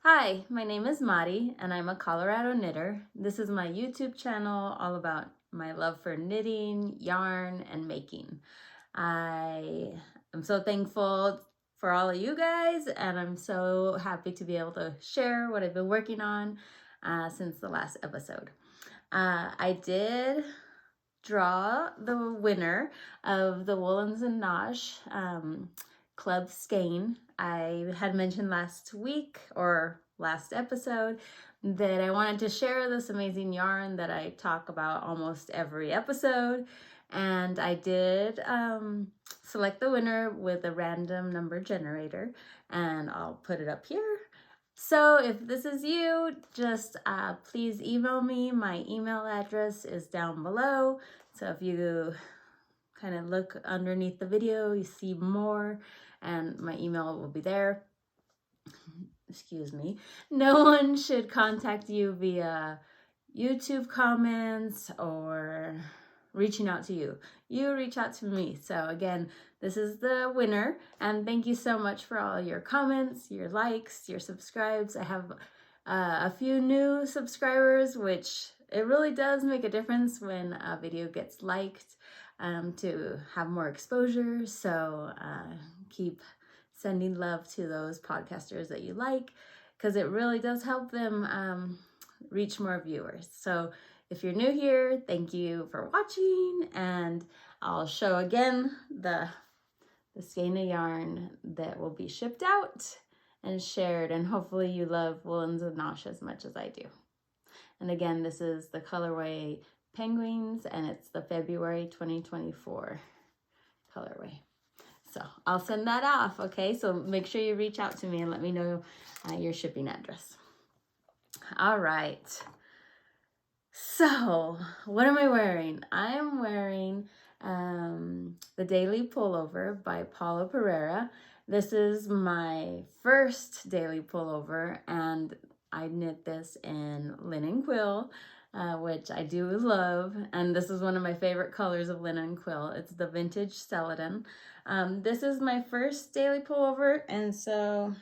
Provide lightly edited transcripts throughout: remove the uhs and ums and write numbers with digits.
Hi, my name is Mari and I'm a Colorado knitter. This is my YouTube channel all about my love for knitting, yarn, and making. I am so thankful for all of you guys, and I'm so happy to be able to share what I've been working on since the last episode. I did draw the winner of the Woolens and Nosh Club Skein. I had mentioned last week or last episode that I wanted to share this amazing yarn that I talk about almost every episode, and I did select the winner with a random number generator, and I'll put it up here. So if this is you, just please email me. My email address is down below. So if you kind of look underneath the video, you see more, and my email will be there. Excuse me. No one should contact you via YouTube comments or reaching out to you. You reach out to me. So again, this is the winner, and thank you so much for all your comments, your likes, your subscribes. I have a few new subscribers, which it really does make a difference when a video gets liked to have more exposure. So keep sending love to those podcasters that you like, because it really does help them reach more viewers. So if you're new here, thank you for watching, and I'll show again the skein of yarn that will be shipped out and shared, and hopefully you love Woolens and Nosh as much as I do. And again, this is the colorway Penguins, and it's the February 2024 colorway. So I'll send that off, okay? So make sure you reach out to me and let me know your shipping address. All right. So what am I wearing? I am wearing the Daily Pullover by Paula Pereira. This is my first daily pullover, and I knit this in linen quill, which I do love, and this is one of my favorite colors of linen quill. It's the vintage Celadon. This is my first daily pullover, and so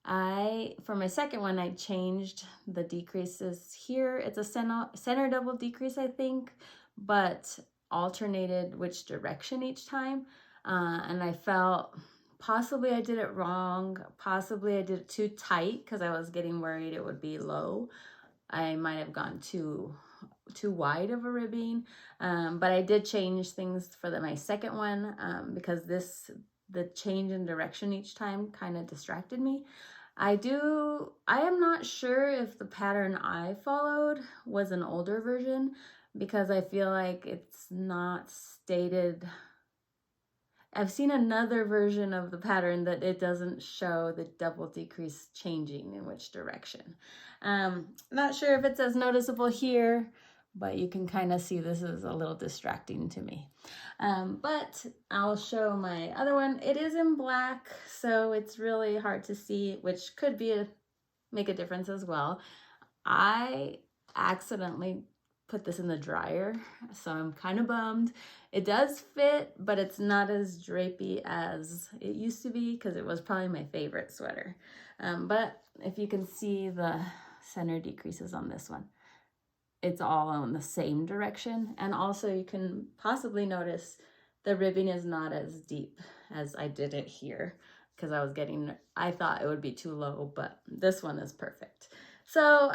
for my second one, I changed the decreases here. It's a center double decrease, I think, but alternated which direction each time, and I felt possibly I did it wrong. Possibly I did it too tight because I was getting worried it would be low. I might have gone too wide of a ribbing, but I did change things for my second one because the change in direction each time kind of distracted me. I am not sure if the pattern I followed was an older version, because I feel like it's not stated. I've seen another version of the pattern that it doesn't show the double decrease changing in which direction. Not sure if it's as noticeable here, but you can kind of see this is a little distracting to me. But I'll show my other one. It is in black, so it's really hard to see, which could make a difference as well. I accidentally put this in the dryer, so I'm kind of bummed. It does fit, but it's not as drapey as it used to be, because it was probably my favorite sweater. But if you can see the center decreases on this one, it's all in the same direction. And also you can possibly notice the ribbing is not as deep as I did it here, because I thought it would be too low, but this one is perfect. So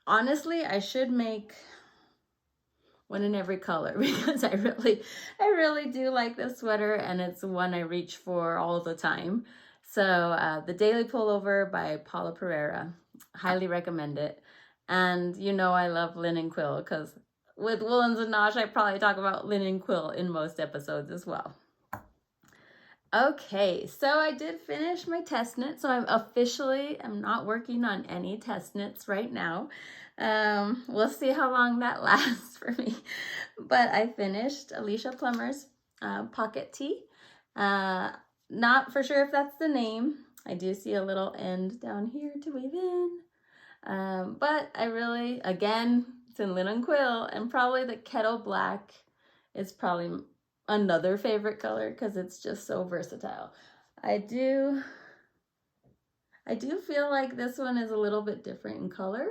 honestly, I should make one in every color, because I really do like this sweater, and it's one I reach for all the time. So the Daily Pullover by Paula Pereira, highly recommend it. And you know I love linen quill, because with Woolens and Nosh, I probably talk about linen quill in most episodes as well. Okay, so I did finish my test knit, so I'm not working on any test knits right now. We'll see how long that lasts for me. But I finished Alicia Plummer's pocket tee. Not for sure if that's the name. I do see a little end down here to weave in. But again, it's in linen quill, and probably the Kettle black is probably another favorite color because it's just so versatile. I I do feel like this one is a little bit different in color,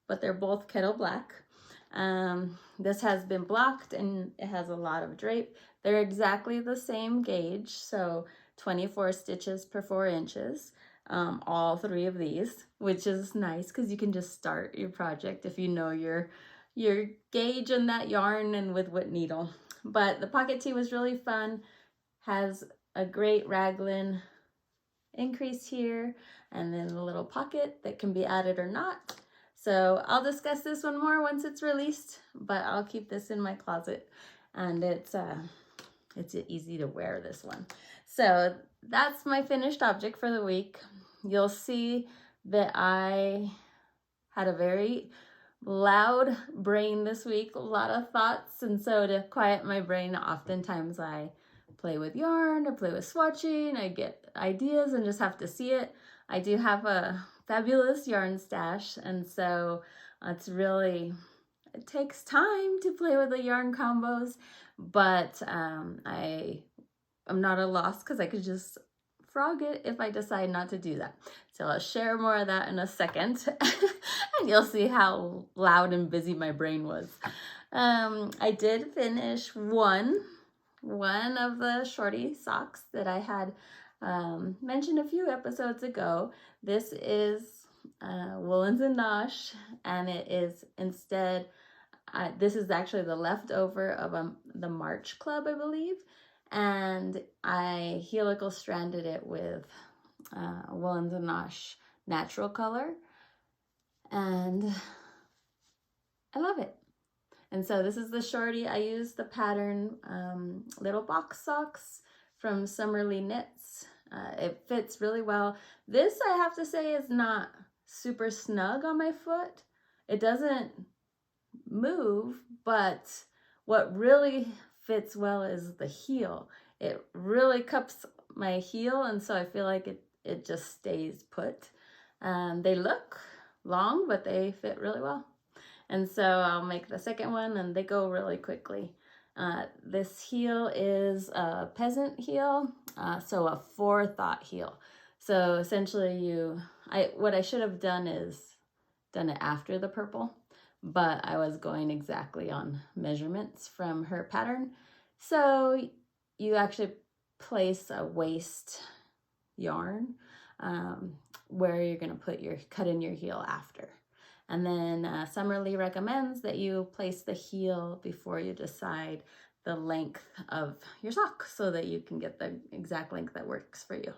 but they're both Kettle black. This has been blocked and it has a lot of drape. They're exactly the same gauge, so 24 stitches per 4 inches. All 3 of these, which is nice because you can just start your project if you know your gauge and that yarn and with what needle. But the pocket tee was really fun. Has a great raglan increase here and then a little pocket that can be added or not. So I'll discuss this one more once it's released, but I'll keep this in my closet, and it's easy to wear, this one. So that's my finished object for the week. You'll see that I had a very loud brain this week, a lot of thoughts, and so to quiet my brain, oftentimes I play with yarn or play with swatching. I get ideas and just have to see it. I do have a fabulous yarn stash, and so it takes time to play with the yarn combos, but I'm not a loss because I could just frog it if I decide not to do that. So I'll share more of that in a second and you'll see how loud and busy my brain was. I did finish one of the shorty socks that I had mentioned a few episodes ago. This is Woolens and Nosh, and it is instead, this is actually the leftover of the March Club, I believe, and I helical stranded it with Woolens and Nosh natural color, and I love it. And so this is the shorty. I used the pattern Little Box Socks from Summerly Knits. It fits really well. This, I have to say, is not super snug on my foot. It doesn't move, but what really fits well is the heel. It really cups my heel, and so I feel like it just stays put. They look long, but they fit really well. And so I'll make the second one, and they go really quickly. This heel is a peasant heel, so a forethought heel. So essentially what I should have done is done it after the purple, but I was going exactly on measurements from her pattern. So you actually place a waist yarn where you're gonna cut in your heel after. And then Summerly recommends that you place the heel before you decide the length of your sock so that you can get the exact length that works for you.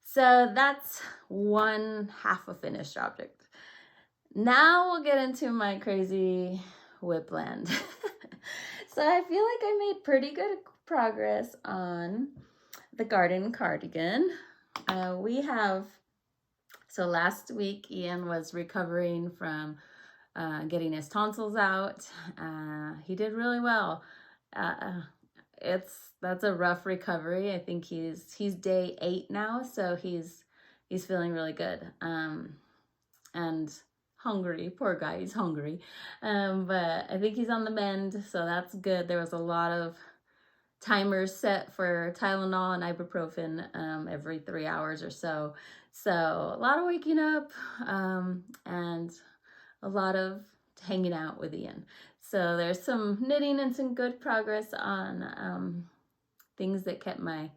So that's one half a finished object. Now we'll get into my crazy whipland. So I feel like I made pretty good progress on the garden cardigan. So last week, Ian was recovering from getting his tonsils out. He did really well. That's a rough recovery. I think he's day 8 now, so he's feeling really good. And hungry, poor guy, he's hungry. But I think he's on the mend, so that's good. There was a lot of timers set for Tylenol and ibuprofen every 3 hours or so. So a lot of waking up and a lot of hanging out with Ian. So there's some knitting and some good progress on things that kept my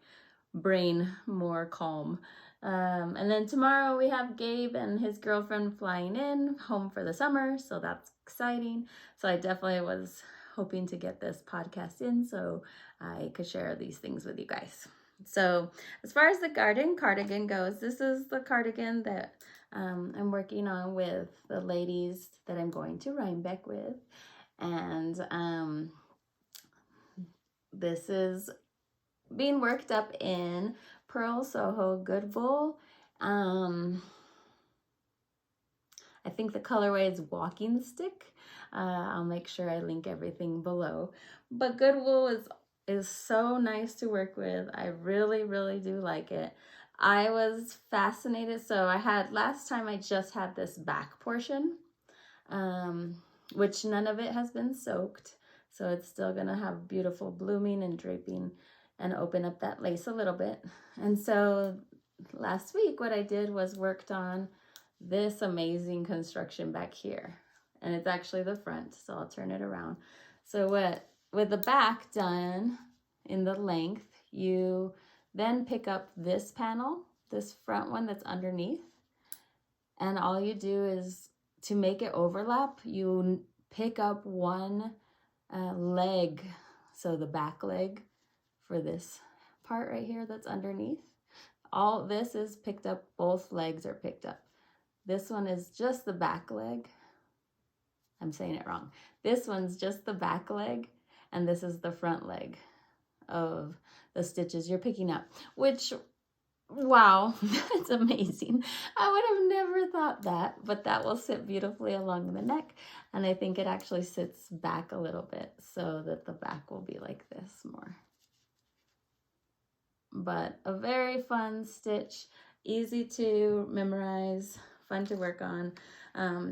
brain more calm. And then tomorrow we have Gabe and his girlfriend flying in home for the summer, so that's exciting. So I definitely was hoping to get this podcast in so I could share these things with you guys. So as far as the garden cardigan goes, this is the cardigan that I'm working on with the ladies that I'm going to Rhinebeck with. And this is being worked up in Purl Soho Good Wool. I think the colorway is Walking Stick. I'll make sure I link everything below. But Good Wool is so nice to work with. I really, really do like it. I was fascinated. So last time I just had this back portion, which none of it has been soaked. So it's still gonna have beautiful blooming and draping and open up that lace a little bit. And so last week, what I did was worked on this amazing construction back here. And it's actually the front, so I'll turn it around. So with the back done in the length, you then pick up this panel, this front one that's underneath. And all you do is, to make it overlap, you pick up one leg, so the back leg for this part right here that's underneath. All this is picked up, both legs are picked up. This one is just the back leg. I'm saying it wrong. This one's just the back leg, and this is the front leg of the stitches you're picking up, which, wow, that's amazing. I would have never thought that, but that will sit beautifully along the neck, and I think it actually sits back a little bit so that the back will be like this more. But a very fun stitch, easy to memorize, fun to work on.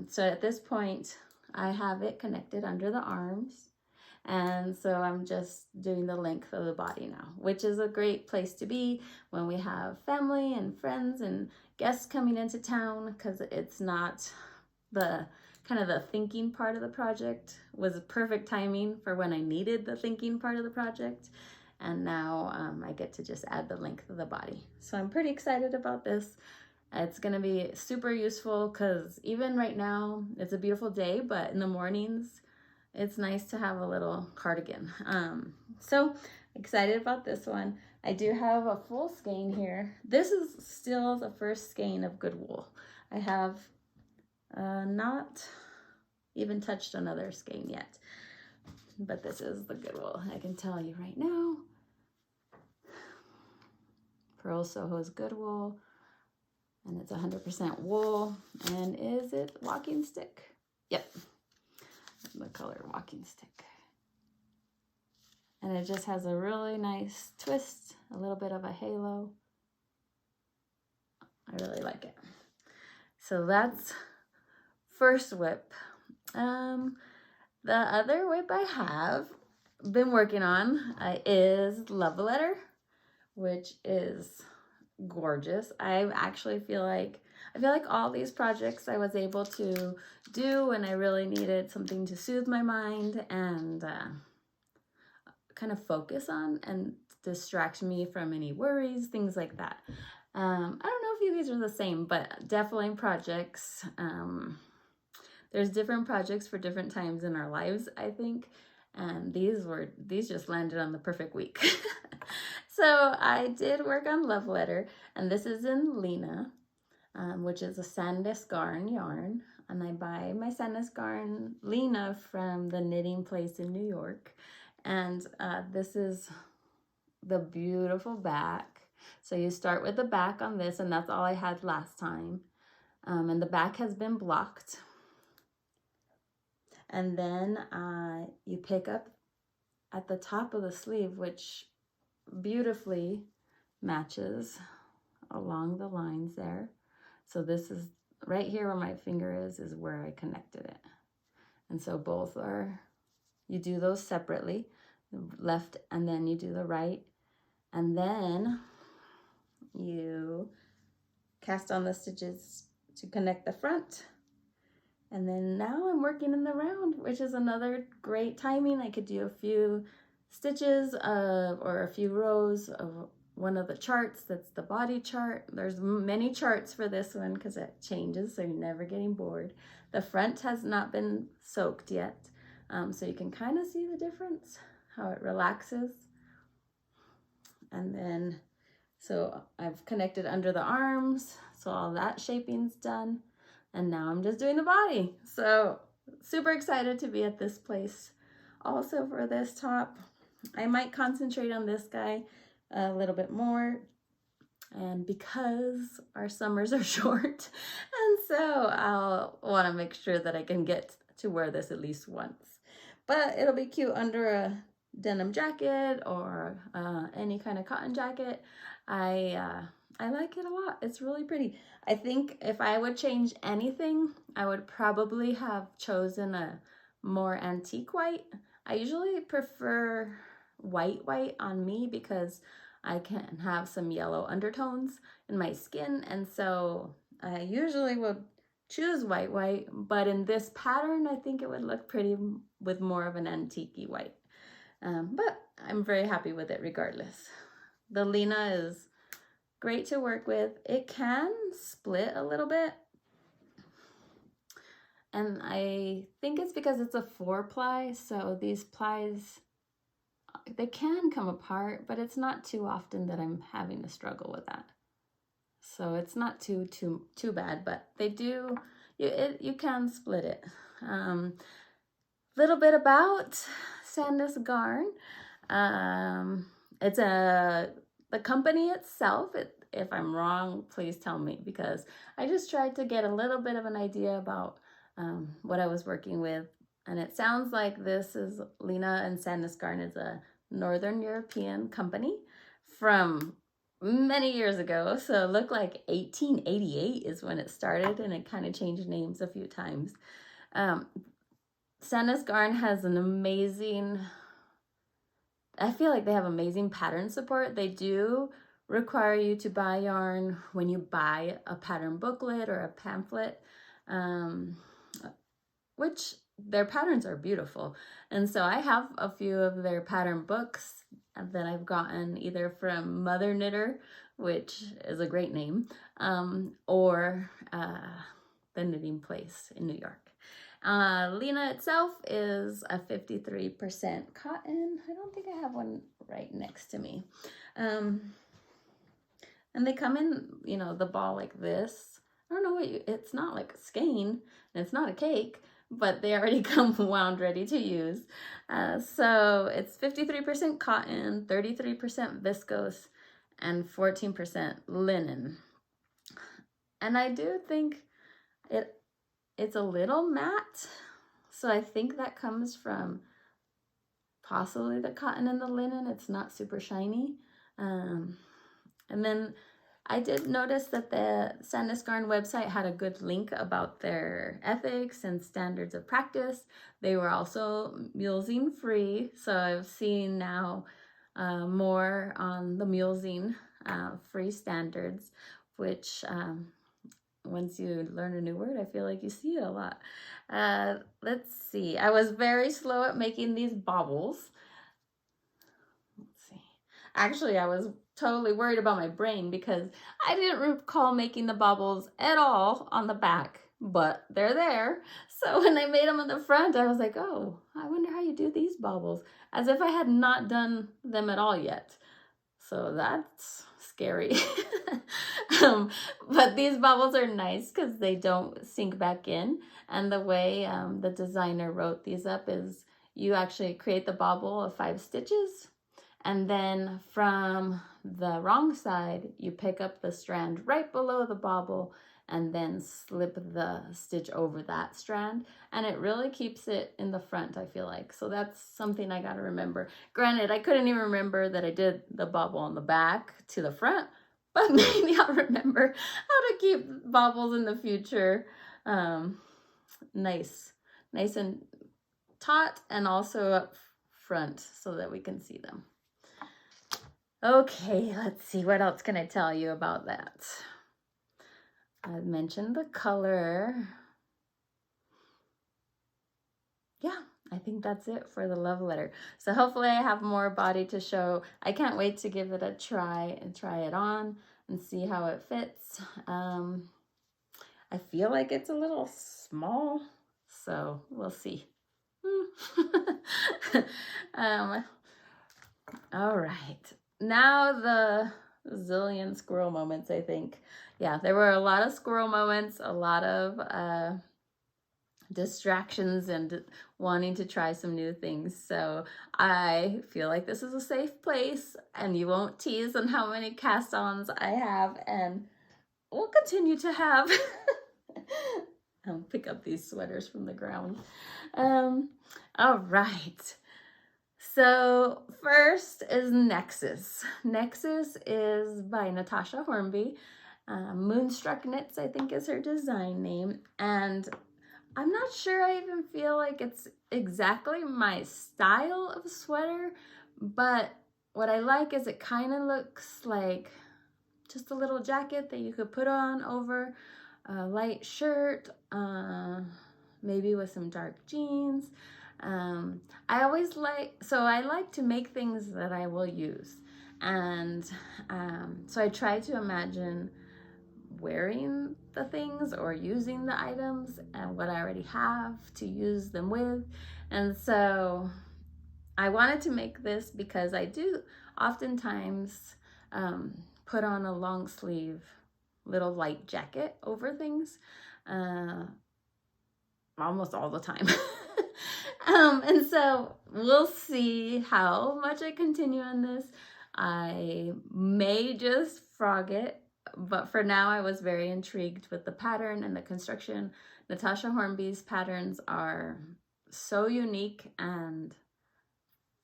So at this point, I have it connected under the arms, and so I'm just doing the length of the body now, which is a great place to be when we have family and friends and guests coming into town, because it's not the kind of the thinking part of the project. Was perfect timing for when I needed the thinking part of the project. And now I get to just add the length of the body. So I'm pretty excited about this. It's gonna be super useful, because even right now, it's a beautiful day, but in the mornings, it's nice to have a little cardigan. So excited about this one. I do have a full skein here. This is still the first skein of good wool. I have not even touched another skein yet, but this is the good wool. I can tell you right now. Purl Soho's good wool, and it's 100% wool. And is it walking stick? Yep, the color walking stick. And it just has a really nice twist, a little bit of a halo. I really like it. So that's first whip. The other whip I have been working on is Love Letter, which is gorgeous. I actually feel like all these projects I was able to do when I really needed something to soothe my mind and kind of focus on and distract me from any worries, things like that. I don't know if you guys are the same, but definitely projects. There's different projects for different times in our lives, I think. And these just landed on the perfect week. So I did work on Love Letter, and this is in Lena, which is a Sandnes Garn yarn. And I buy my Sandnes Garn Lena from the knitting place in New York. And this is the beautiful back. So you start with the back on this, and that's all I had last time. And the back has been blocked. And then you pick up at the top of the sleeve, which beautifully matches along the lines there. So this is right here where my finger is where I connected it. And so both are, you do those separately, the left and then you do the right. And then you cast on the stitches to connect the front. And then now I'm working in the round, which is another great timing. I could do a few stitches or a few rows of one of the charts. That's the body chart. There's many charts for this one because it changes, so you're never getting bored. The front has not been soaked yet, so you can kind of see the difference, how it relaxes. And then, so I've connected under the arms, so all that shaping's done. And now I'm just doing the body. So super excited to be at this place. Also for this top, I might concentrate on this guy a little bit more. And because our summers are short, and so I'll want to make sure that I can get to wear this at least once. But it'll be cute under a denim jacket or any kind of cotton jacket. I like it a lot. It's really pretty. I think if I would change anything, I would probably have chosen a more antique white. I usually prefer white on me because I can have some yellow undertones in my skin, and so I usually would choose white, but in this pattern, I think it would look pretty with more of an antique-y white. But I'm very happy with it regardless. The Lena is great to work with. It can split a little bit, and I think it's because it's a 4-ply, so these plies, they can come apart, but it's not too often that I'm having to struggle with that. So it's not too bad, but they do, you can split it. Little bit about Sandnes Garn. It's the company itself. If I'm wrong, please tell me, because I just tried to get a little bit of an idea about what I was working with. And it sounds like this is Lena and Sandnes Garn is a Northern European company from many years ago. So it looked like 1888 is when it started, and it kind of changed names a few times. Sandnes Garn has an amazing, I feel like they have amazing pattern support. They do require you to buy yarn when you buy a pattern booklet or a pamphlet, which their patterns are beautiful. And so I have a few of their pattern books that I've gotten either from Mother Knitter, which is a great name, or the Knitting Place in New York. Lena itself is a 53% cotton. I don't think I have one right next to me. And they come in, you know, the ball like this. I don't know what it's not like a skein, and it's not a cake, but they already come wound ready to use. So it's 53% cotton, 33% viscose, and 14% linen. And I do think it's a little matte, so I think that comes from possibly the cotton and the linen. It's not super shiny. And then I did notice that the Sandnes Garn website had a good link about their ethics and standards of practice. They were also mulesing free, so I've seen now more on the mulesing free standards, which once you learn a new word, I feel like you see it a lot. Let's see. I was very slow at making these baubles. Let's see. Actually, I was totally worried about my brain because I didn't recall making the baubles at all on the back, but they're there. So when I made them on the front, I was like, oh, I wonder how you do these baubles, as if I had not done them at all yet. So that's scary. But these baubles are nice because they don't sink back in. And the way the designer wrote these up is you actually create the bauble of 5 stitches. And then from the wrong side, you pick up the strand right below the bauble and then slip the stitch over that strand. And it really keeps it in the front, I feel like. So that's something I gotta remember. Granted, I couldn't even remember that I did the bauble on the back to the front, but maybe I'll remember how to keep baubles in the future nice and taut, and also up front so that we can see them. Okay, let's see, what else can I tell you about that? I mentioned the color. Yeah, I think that's it for the love letter. So hopefully I have more body to show. I can't wait to give it a try and try it on and see how it fits. I feel like it's a little small, so we'll see. All right, now the zillion squirrel moments, I think. Yeah, there were a lot of squirrel moments, a lot of distractions and wanting to try some new things. So I feel like this is a safe place and you won't tease on how many cast-ons I have and will continue to have. I'll pick up these sweaters from the ground. All right. So first is Nexxus. Nexxus is by Natasja Hornby. Moonstruck Knits, I think, is her design name. And I'm not sure I even feel like it's exactly my style of sweater, but what I like is it kind of looks like just a little jacket that you could put on over a light shirt, maybe with some dark jeans. I always I like to make things that I will use. And so I try to imagine wearing the things or using the items and what I already have to use them with. And so I wanted to make this because I do oftentimes put on a long sleeve little light jacket over things almost all the time. And so we'll see how much I continue on this. I may just frog it, but for now I was very intrigued with the pattern and the construction. Natasja Hornby's patterns are so unique and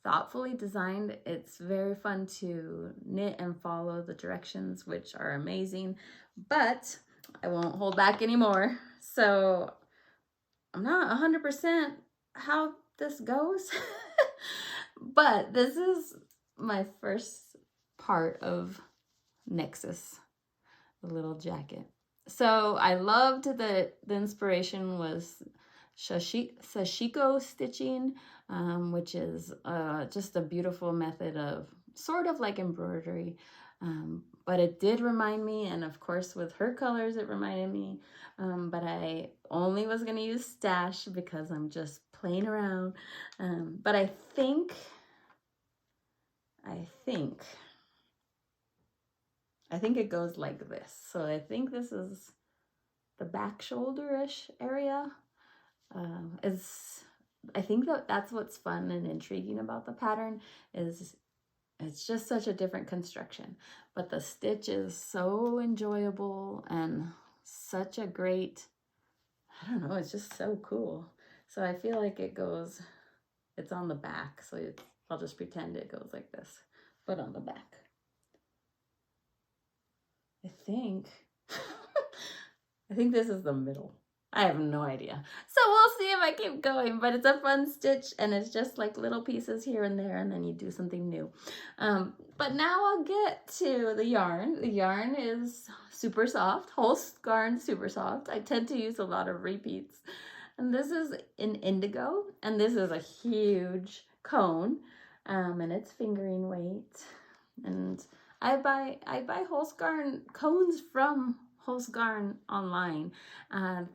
thoughtfully designed. It's very fun to knit and follow the directions, which are amazing, but I won't hold back anymore. So I'm not 100% how this goes, but this is my first part of Nexus, the little jacket. So I loved that the inspiration was sashiko stitching, which is just a beautiful method of sort of like embroidery. But it did remind me, and of course with her colors it reminded me, but I only was going to use stash because I'm just playing around. But I think it goes like this. So I think this is the back shoulder-ish area. I think that's what's fun and intriguing about the pattern is it's just such a different construction, but the stitch is so enjoyable and such a great, I don't know, it's just so cool. So I feel like it's on the back. So I'll just pretend it goes like this, but on the back. I think this is the middle. I have no idea. So we'll see if I keep going, but it's a fun stitch and it's just like little pieces here and there and then you do something new. But now I'll get to the yarn. The yarn is super soft, Holstgarn super soft. I tend to use a lot of repeats. And this is in indigo and this is a huge cone and it's fingering weight. And I buy Holstgarn cones from Holstgarn online.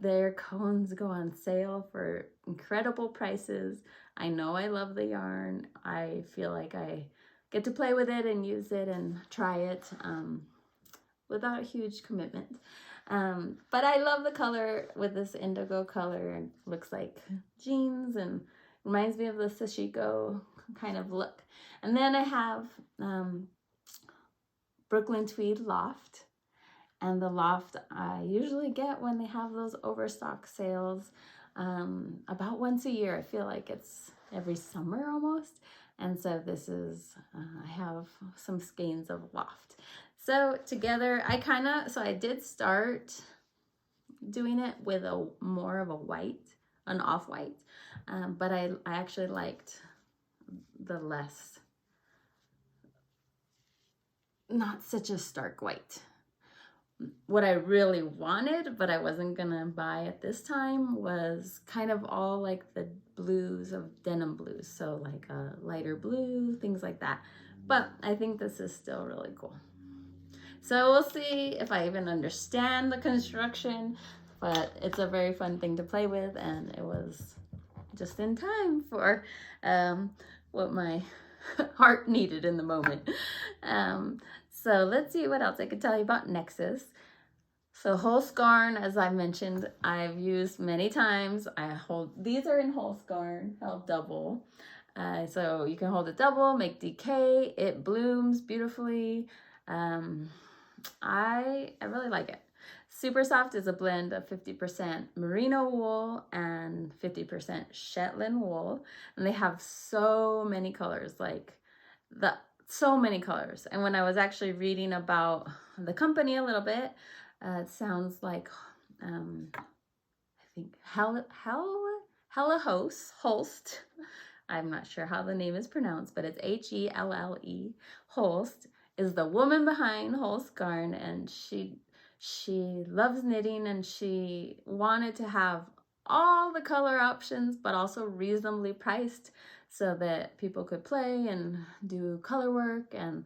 Their cones go on sale for incredible prices. I know I love the yarn. I feel like I get to play with it and use it and try it without a huge commitment. But I love the color with this indigo color. It looks like jeans and reminds me of the sashiko kind of look. And then I have Brooklyn Tweed Loft. And the loft I usually get when they have those overstock sales about once a year. I feel like it's every summer almost. And so this is, I have some skeins of loft. So together, I did start doing it with more of a white, an off-white. But I actually liked the less, not such a stark white. What I really wanted, but I wasn't gonna buy at this time, was kind of all like the blues of denim blues. So like a lighter blue, things like that. But I think this is still really cool. So we'll see if I even understand the construction, but it's a very fun thing to play with, and it was just in time for what my heart needed in the moment. So let's see what else I could tell you about Nexus. So Holstgarn, as I mentioned, I've used many times. These are in Holstgarn, held double. So you can hold it double, make DK, it blooms beautifully. I really like it. Super Soft is a blend of 50% merino wool and 50% Shetland wool. And they have so many colors, so many colors. And when I was actually reading about the company a little bit, it sounds like, I think Holst. I'm not sure how the name is pronounced, but it's H-E-L-L-E. Holst is the woman behind Holstgarn, and she loves knitting, and she wanted to have all the color options, but also reasonably priced so that people could play and do color work and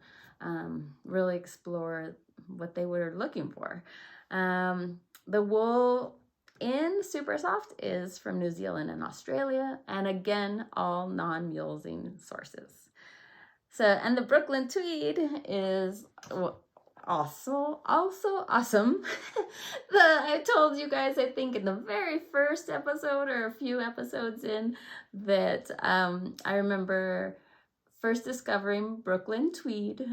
really explore what they were looking for. The wool in Supersoft is from New Zealand and Australia, and again, all non-mulesing sources. So, and the Brooklyn tweed is also awesome. I told you guys, I think in the very first episode or a few episodes in, that I remember first discovering Brooklyn tweed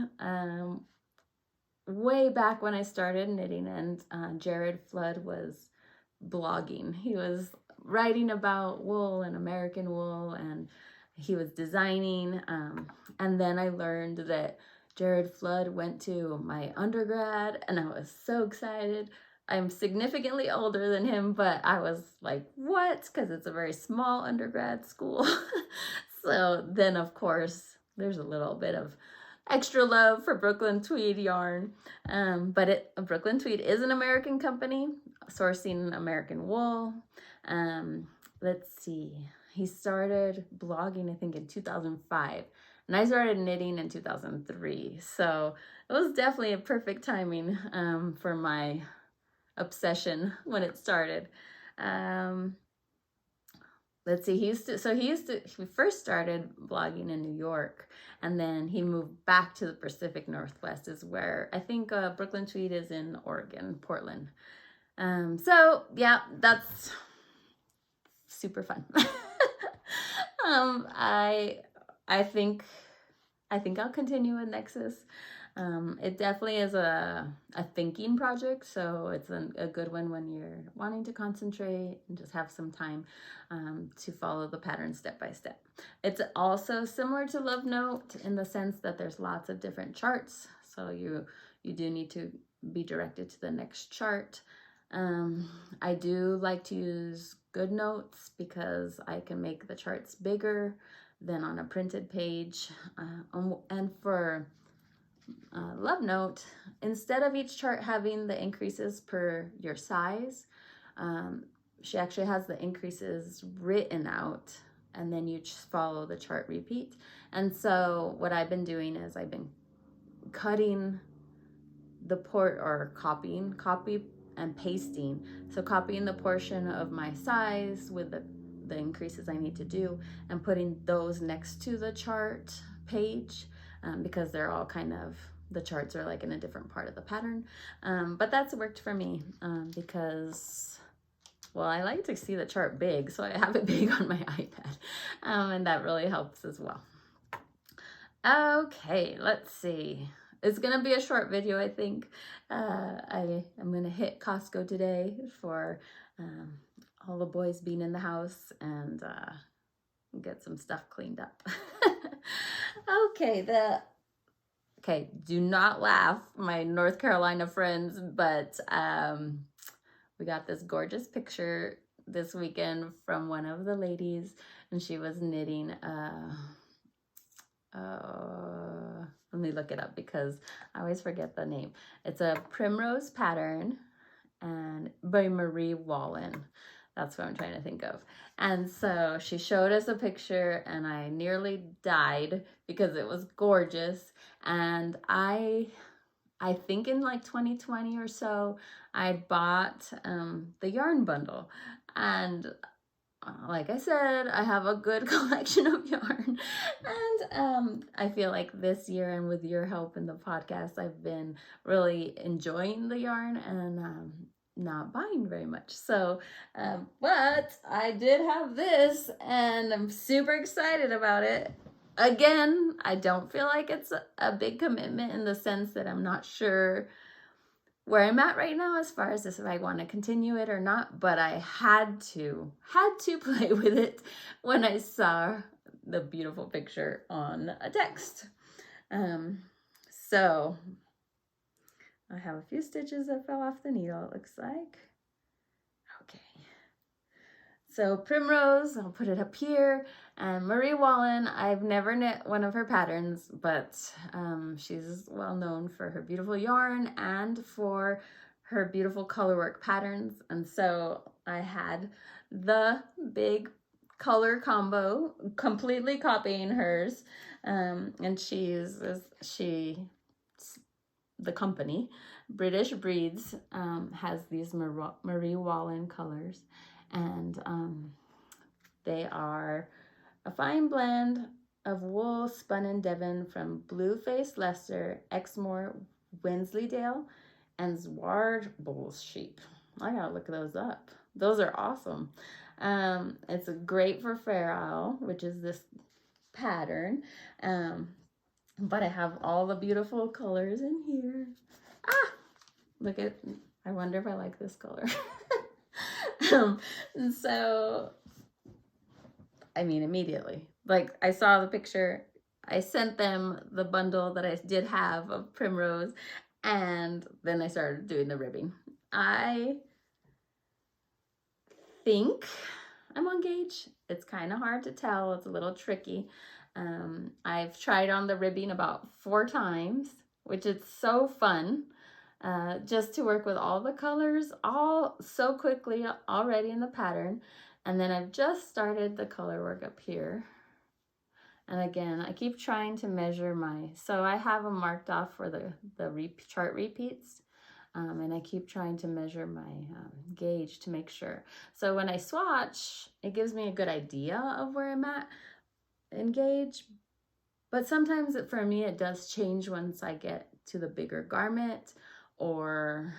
way back when I started knitting, and Jared Flood was blogging. He was writing about wool and American wool, and he was designing. And then I learned that Jared Flood went to my undergrad, and I was so excited. I'm significantly older than him, but I was like, what? Because it's a very small undergrad school. So then, of course, there's a little bit of extra love for Brooklyn tweed yarn. But Brooklyn tweed is an American company sourcing American wool. Let's see. He started blogging, I think, in 2005. And I started knitting in 2003. So it was definitely a perfect timing for my obsession when it started. Let's see, he first started blogging in New York, and then he moved back to the Pacific Northwest, is where I think Brooklyn tweed is in Oregon, Portland. So yeah, that's super fun. I think I'll continue with Nexus. It definitely is a thinking project, so it's a good one when you're wanting to concentrate and just have some time to follow the pattern step by step. It's also similar to Love Note in the sense that there's lots of different charts, so you do need to be directed to the next chart. I do like to use Good Notes because I can make the charts bigger than on a printed page. And for Love Note, instead of each chart having the increases per your size, she actually has the increases written out, and then you just follow the chart repeat. And so what I've been doing is I've been cutting the copy and pasting. So copying the portion of my size with the increases I need to do, and putting those next to the chart page, because they're all kind of, the charts are like in a different part of the pattern. But that's worked for me because, well, I like to see the chart big, so I have it big on my iPad, and that really helps as well. Okay, let's see. It's gonna be a short video, I think. I'm gonna hit Costco today for all the boys being in the house and get some stuff cleaned up. Okay, do not laugh, my North Carolina friends, but we got this gorgeous picture this weekend from one of the ladies, and she was knitting let me look it up because I always forget the name. It's a Primrose pattern and by Marie Wallen. That's what I'm trying to think of. And so she showed us a picture, and I nearly died because it was gorgeous. And I think in like 2020 or so, I bought the yarn bundle. And like I said, I have a good collection of yarn, and I feel like this year, and with your help in the podcast, I've been really enjoying the yarn and not buying very much. So, but I did have this, and I'm super excited about it. Again, I don't feel like it's a big commitment in the sense that I'm not sure where I'm at right now as far as this, if I want to continue it or not, but I had to play with it when I saw the beautiful picture on a text. So I have a few stitches that fell off the needle, it looks like. Okay. So Primrose, I'll put it up here, and Marie Wallen, I've never knit one of her patterns, but she's well known for her beautiful yarn and for her beautiful colorwork patterns. And so I had the big color combo, completely copying hers, and the company, British Breeds, has these Marie Wallen colors, and they are a fine blend of wool spun in Devon from Blueface Leicester, Exmoor, Wensleydale, and Zwartbols sheep. I gotta look those up. Those are awesome. It's great for Fair Isle, which is this pattern. But I have all the beautiful colors in here. Look at, I wonder if I like this color. And so, I mean, immediately, like I saw the picture, I sent them the bundle that I did have of Primrose, and then I started doing the ribbing. I think I'm on gauge. It's kind of hard to tell. It's a little tricky. I've tried on the ribbing about 4 times, which is so fun. Just to work with all the colors all so quickly already in the pattern. And then I've just started the color work up here. And again, I keep trying to measure so I have them marked off for the chart repeats. And I keep trying to measure my gauge to make sure. So when I swatch, it gives me a good idea of where I'm at in gauge. But sometimes for me, it does change once I get to the bigger garment, or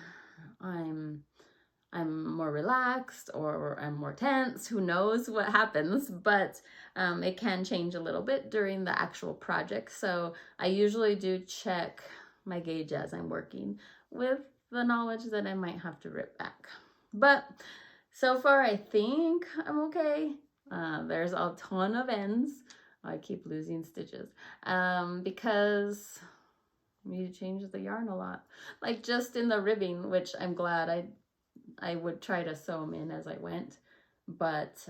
I'm more relaxed, or I'm more tense. Who knows what happens, but it can change a little bit during the actual project. So I usually do check my gauge as I'm working, with the knowledge that I might have to rip back. But so far, I think I'm okay. There's a ton of ends. I keep losing stitches because you change the yarn a lot, like just in the ribbing, which I'm glad I would try to sew them in as I went, but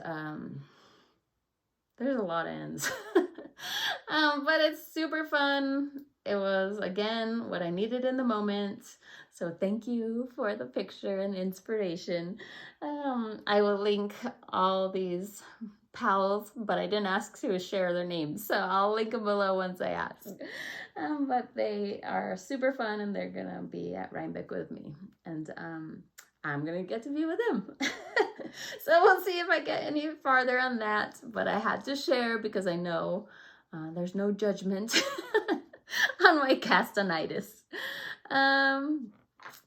there's a lot of ends. But it's super fun. It was, again, what I needed in the moment. So thank you for the picture and inspiration. I will link all these pals, but I didn't ask to share their names, so I'll link them below once I ask. But they are super fun, and they're gonna be at Rhinebeck with me, and I'm gonna get to be with them. So we'll see if I get any farther on that, but I had to share because I know there's no judgment on my castanitis.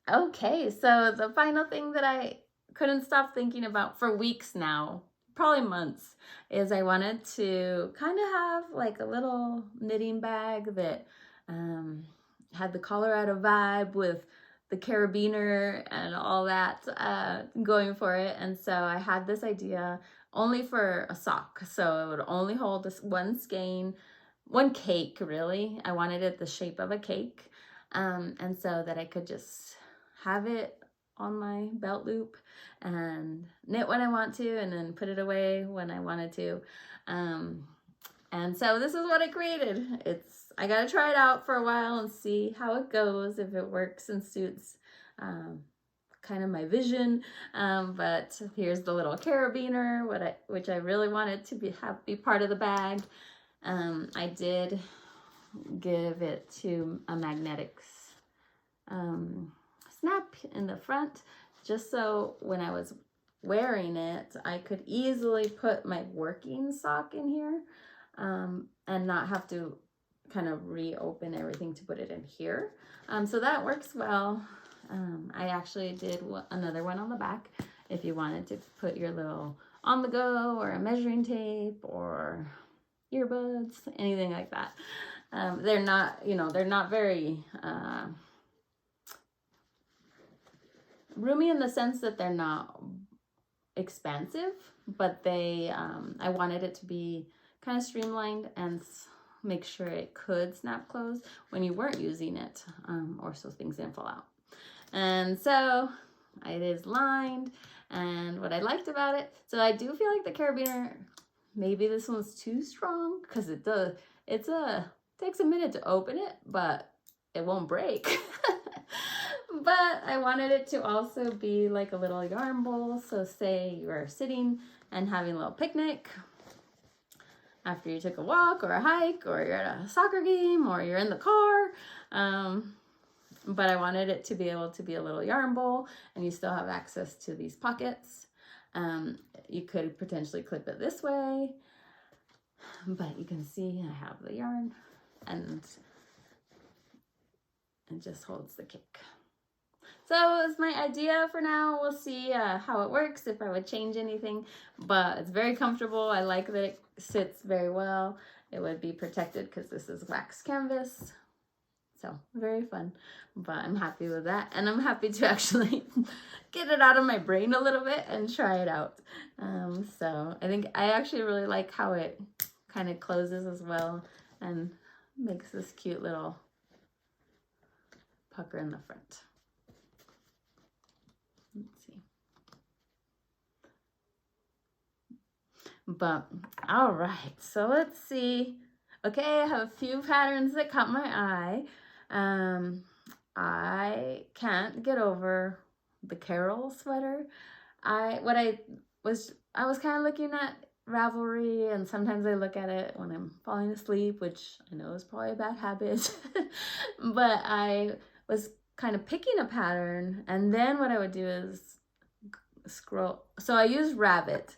Okay, so the final thing that I couldn't stop thinking about for weeks now, probably months, is I wanted to kind of have like a little knitting bag that had the Colorado vibe with the carabiner and all that going for it. And so I had this idea only for a sock, so it would only hold this one skein, one cake really. I wanted it the shape of a cake, and so that I could just have it on my belt loop and knit when I want to, and then put it away when I wanted to. And so this is what I created. I gotta try it out for a while and see how it goes, if it works and suits kind of my vision. But here's the little carabiner, which I really wanted to be part of the bag. I did give it to a magnetic snap in the front, just so when I was wearing it, I could easily put my working sock in here and not have to kind of reopen everything to put it in here. So that works well. I actually did another one on the back if you wanted to put your little on the go or a measuring tape or earbuds, anything like that. They're not, they're not very roomy in the sense that they're not expansive, but I wanted it to be kind of streamlined and make sure it could snap closed when you weren't using it, or so things didn't fall out. And so It is lined, and what I liked about it, so I do feel like the carabiner, maybe this one's too strong, because it takes a minute to open it, but it won't break. But I wanted it to also be like a little yarn bowl. So say you're sitting and having a little picnic after you took a walk or a hike, or you're at a soccer game, or you're in the car. But I wanted it to be able to be a little yarn bowl, and you still have access to these pockets. You could potentially clip it this way, but you can see I have the yarn, and it just holds the cake. So it's my idea for now. We'll see how it works, if I would change anything, but it's very comfortable. I like that it sits very well. It would be protected because this is wax canvas. So very fun, but I'm happy with that. And I'm happy to actually get it out of my brain a little bit and try it out. So I think I actually really like how it kind of closes as well and makes this cute little pucker in the front. Let's see. But all right, so let's see. Okay, I have a few patterns that caught my eye. I can't get over the Carol sweater. I was kind of looking at Ravelry, and sometimes I look at it when I'm falling asleep, which I know is probably a bad habit. But I was kind of picking a pattern, and then what I would do is scroll. So I use Rabbit.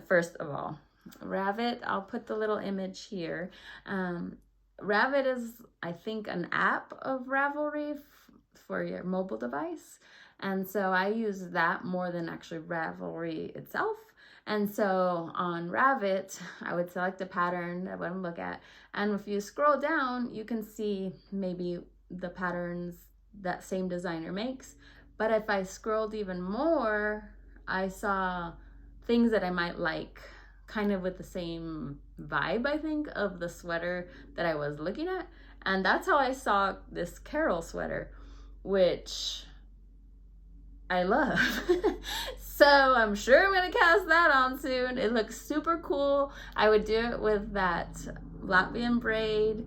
First of all, Rabbit, I'll put the little image here. Rabbit is, I think, an app of Ravelry for your mobile device. And so I use that more than actually Ravelry itself. And so on Rabbit, I would select a pattern I want to look at. And if you scroll down, you can see maybe the patterns that same designer makes. But if I scrolled even more, I saw things that I might like, kind of with the same vibe, I think, of the sweater that I was looking at. And that's how I saw this Carol sweater, which I love. So I'm sure I'm gonna cast that on soon. It looks super cool. I would do it with that Latvian braid.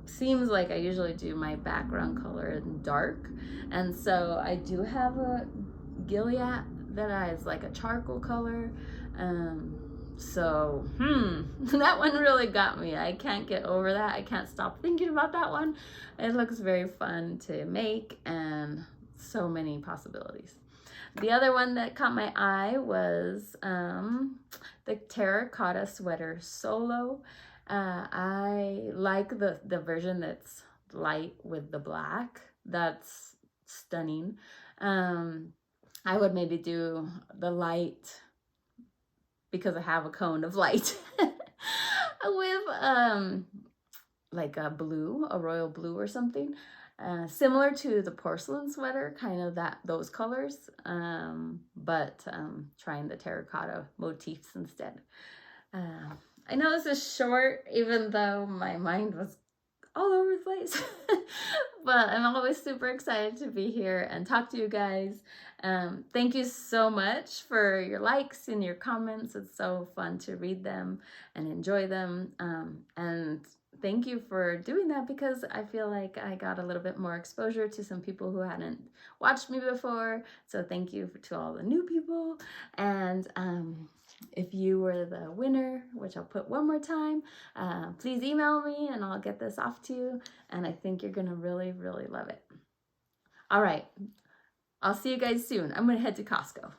Seems like I usually do my background color in dark. And so I do have a Gilead that is like a charcoal color. So that one really got me. I can't get over that. I can't stop thinking about that one. It looks very fun to make, and so many possibilities. The other one that caught my eye was the terracotta sweater solo. I like the version that's light with the black. That's stunning. I would maybe do the light, because I have a cone of light, with like a blue, a royal blue or something, similar to the porcelain sweater, kind of those colors, but trying the terracotta motifs instead. I know this is short, even though my mind was all over the place, but I'm always super excited to be here and talk to you guys. Thank you so much for your likes and your comments. It's so fun to read them and enjoy them. And thank you for doing that, because I feel like I got a little bit more exposure to some people who hadn't watched me before. So thank you to all the new people. And if you were the winner, which I'll put one more time, please email me and I'll get this off to you. And I think you're gonna really, really love it. All right, I'll see you guys soon. I'm gonna head to Costco.